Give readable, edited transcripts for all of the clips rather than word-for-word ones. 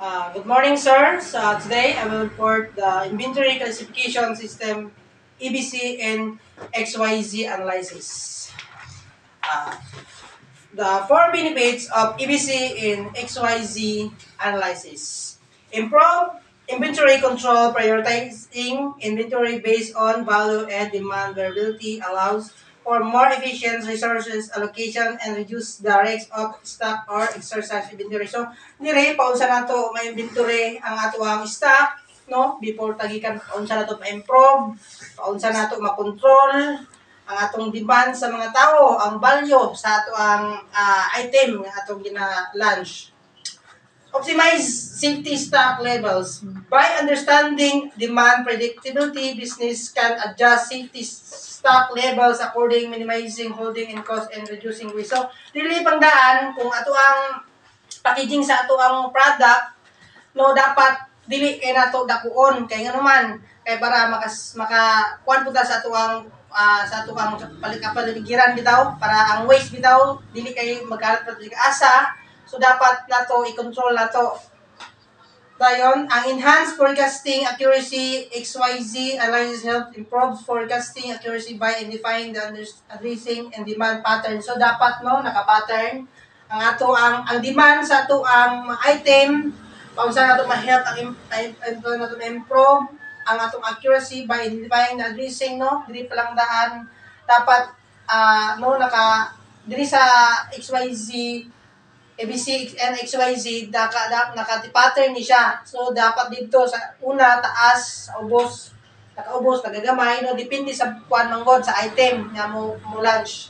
Good morning, sir. So today I will report the inventory classification system EBC and XYZ analysis. Uh, the four benefits of EBC in XYZ analysis. Improve inventory control, prioritizing inventory based on value and demand variability allows for more efficient resources allocation and reduce the risk of stock or exercise inventory. So, dire paunsa nato ma-inventory ang ato ang stock, no? Before tagikan paunsa nato ma-improve, paunsa nato ma-control ang atong demand sa mga tao, ang value sa ato ang item nga atong gina-launch. Optimize safety stock levels. By understanding demand predictability, business can adjust safety stock levels according minimizing holding and cost and reducing risk. So, dili pangdaan kung ato ang packaging sa ato ang product, no, dapat dili kay nato dakuon kay nganuman kay para makakuan puta sa ato ang paligiran bitaw para ang waste bitaw dili kay magalat pa asa. So, dapat nato i-control nato. Dayon, ang enhanced forecasting accuracy, XYZ analysis help improves forecasting accuracy by identifying the addressing and demand pattern. So, dapat, no, naka-pattern ang ato ang demand sa ato ang item, paunsa nato ma-help ang nato ma-improve ang atong accuracy by identifying the addressing, no, dili pa lang daan dapat no diri sa XYZ ABC and XYZ naka-pattern ni siya. So dapat dito sa una taas sa ubos nakaubos nagagamay, no, depende sa kuan manggod sa item nga mo launch.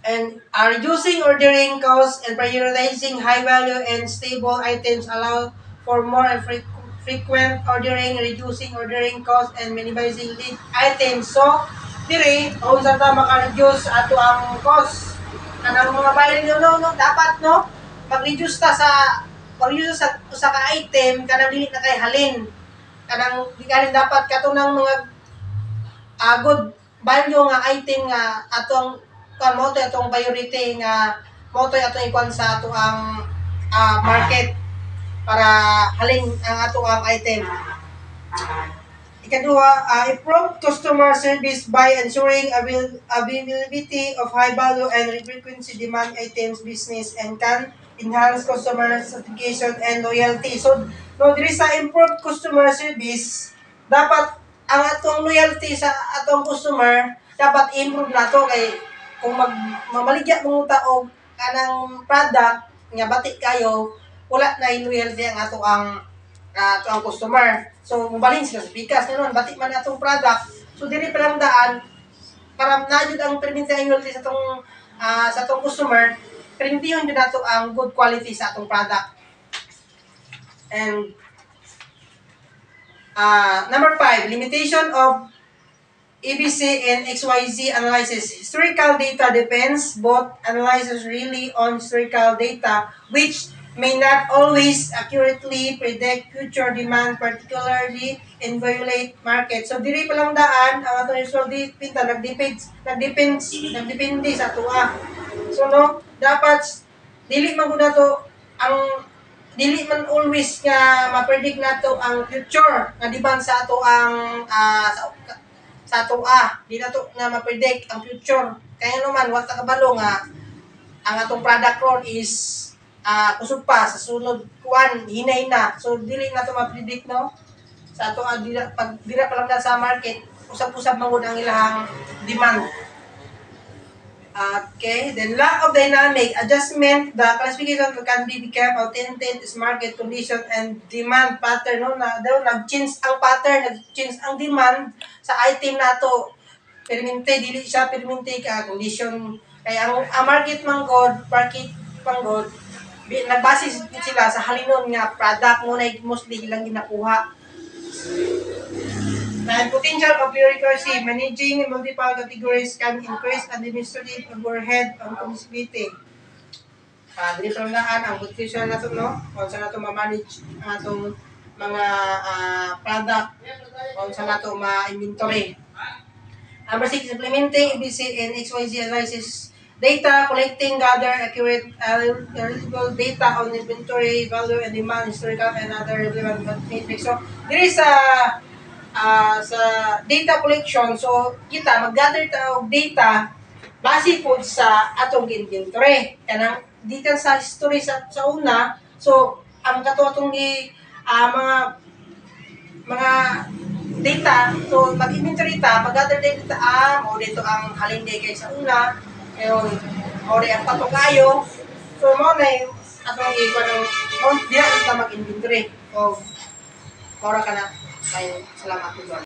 And reducing ordering costs and prioritizing high value and stable items allow for more frequent ordering, reducing ordering costs and minimizing lead items. So dire unsa ta maka-reduce ato ang cost kanang mga buyer no, dapat, no, mag-reduce sa usa ka item kanang dili na kay halin kanang di kalin dapat katong mga good value nga item nga atong mo to atong priority nga mo to atong ikuan sa ato ang market para halin ang ato ang item. Ikaduha, improve customer service by ensuring availability of high value and frequency demand items business and can enhance customer satisfaction and loyalty. So, no, diri sa improved customer service, dapat ang atong loyalty sa atong customer dapat improve nato kay kung mamaligya mo ta og kanang product nga batik kayo, wala na loyalty ang ato ang customer. So, mubalin sila sa pikas. Ngayon, batik man atong product. So, dili pa lang daan, para na-jud ang permintahan loyalty sa atong customer, permintihon din nato ang good quality sa atong product. And, number 5, limitation of EBC and XYZ analysis. Historical data depends. Both analysis really on historical data, which may not always accurately predict future demand, particularly in violate market. So, diri pa lang daan, ang atong usual data, nagdepende sa tuwa. So, no, dapat, dili man gud nato dili man always nga ma-predict nato ang future nga demand sa ato ang sa ato di nato na ma-predict ang future. Kaya naman, wala kabalo nga ang atong product ron is kusog pa sa sunod kuan hinay na. So dili na to ma-predict, no, sa ato pag dira pa lang na sa market usab-usab man gud ang ilahang demand. Okay, then lack of dynamic adjustment. The classification can be become authentic is market condition and demand pattern, no, na daw nag-change ang pattern, nag-change ang demand sa item nato. Permente dili siya permente ka condition kay ang market manggod nagbase sila sa halinon nga product mo na mostly ilang ginakuha. And potential of bureaucracy, managing multiple categories can increase administrative overhead and complexity. Dili pa lang ang potential nato, no, kung saan nato ma-manage ang atong mga product, kung saan nato ma-inventory. Number 6, implementing EBC and XYZ analysis Data collecting, gather accurate, reliable data on inventory, value, and demand, historical, and other relevant metrics. So, there is sa data collection, so kita mag-gather ta og data base po sa atong inventory. Kanang detail sa history sa una, so ang kato atong mga data, so mag-inventory ta, mag-gather data mo dito ang halindi kay sa una, ngayon, o ang patukayo, so mo na yung atong di na mag-inventory. So, mora ka na. Salamat po.